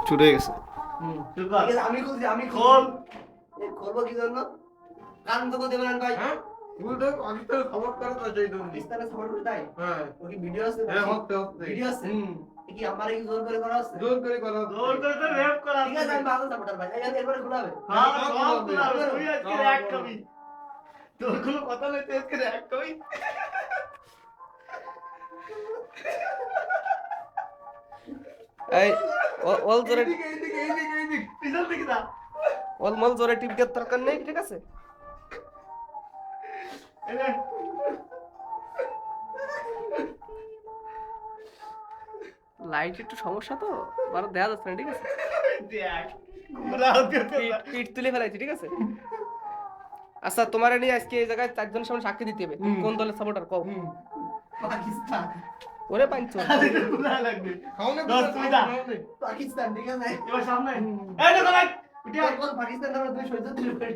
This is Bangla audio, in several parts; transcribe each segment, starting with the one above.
শুরু হয়ে গেছে। ঠিক আছে, আমি খুলছি, আমি খোল। এই খোলবো কি জন্য? কারণ তো দেবেন না ভাই। হ্যাঁ বলতো আমি তো খবর করে তো যাই তুমি। বিস্তারে সাপোর্ট করে তাই। হ্যাঁ ওর কি ভিডিও আছে? হ্যাঁ হচ্ছে ভিডিও আছে। এ কি আমারে কি জোর করে করা আছে? জোর করে করো। জোর করে তো রেপ করা ঠিক আছে, আমি ভালো সাপোর্টার ভাই। এরপরে খোলাবে। হ্যাঁ সব খোলাবে, তুই আজকে র্যাক খাবি। তোর কোনো কথা নেই, তুই আজকে র্যাক খাবি। এই অল জোরে এইদিকে এইদিকে এইদিকে এইদিকে। পিছন দিকে যা। অলমল জোরে টিপ দেওয়ার দরকার নেই, ঠিক আছে? এই নে। লাইট একটু সমস্যা তো, ভালো দেখা যাচ্ছে না, ঠিক আছে? দেখ, ঘোরাও করতে যা। পিঠ তুলে ফেলাইছি, ঠিক আছে? আচ্ছা, তোমারে নিয়ে আজকে এই জায়গায় চারজনের সামনে সাক্ষী দিতে হবে। তুমি কোন দলের সাপোর্টার কও? পাকিস্তান। ওরে পাঁচজন। আরে এটা ঘোরা লাগবে। খাওনে দশ তুমি যা। পাকিস্তান, ঠিক আছে? এবার সামনে। এই দেখো ভাই। উঠে আয়। বল পাকিস্তান নামে তুই সহ্য দিলি করে।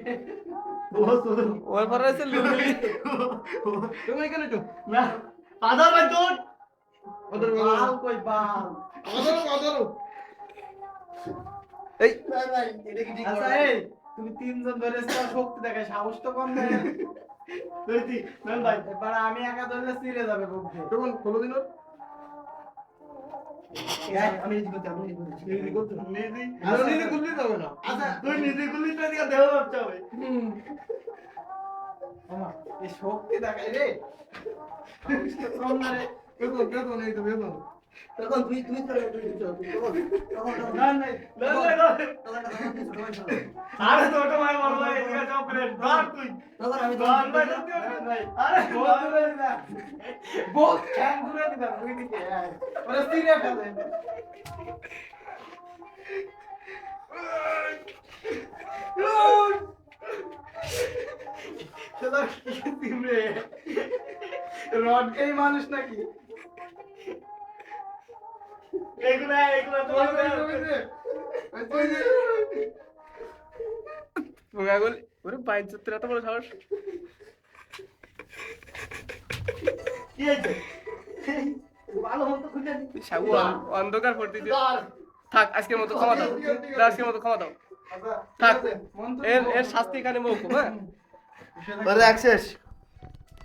ও তোর। ওর পরে আছে লুঙ্গি। তুমি এখানে তো। না। পাদার ভাই তোর। ওদের বাল কই বাল? আদরো। এই ভাই ভাই, এটা কি ঠিক আচ্ছা করে? এই তুমি তিনজন ধরে শক্তি দেখায়, সাহস তো কম দেয়। তুই মেন ভাই। এবার আমি একা ধরলে ছিঁড়ে যাবে বুকতে। তখন খোলো দিন। আমি নিজে করতে, আমি নিজে করতে। নিজে করতে। নিজে। আর নিজে করতে যাবে না। আচ্ছা তুই নিজে গুলি তো দিকে দেহ ভাবতে হবে। ওমা, এই শক্তি দেখাই রে। কম না রে। বেতন এই তো বেতন। তখন তুই চলে তুই চল। তখন না না আরে তো ওটা ভাই বল ভাই এদিকে যাও করে ধর তুই। তখন আমি ধর ভাই ভাই। আরে বহুত দূরে দিবা। বহুত ঠ্যাং দূরে দিবা ওই দিকে। ওরে ছিঁড়ে ফেলে। তোরা কি দিমরে? রডকেই মানুষ নাকি? এগুলা তোমার পোঙাগুলি। ওরে পাঁচজন, এত বড় সাহস! কি হয়েছে? ভালো মতো খুঁজে দি। সাবু অন্ধকার পড়তে দিও। ধর। থাক, আজকের মতো ক্ষমা দাও। আজকের মতো ক্ষমা দাও। আচ্ছা থাক, মন তো এর শাস্তি এখানে মৌকুব, হ্যাঁ? আরে অ্যাক্সেস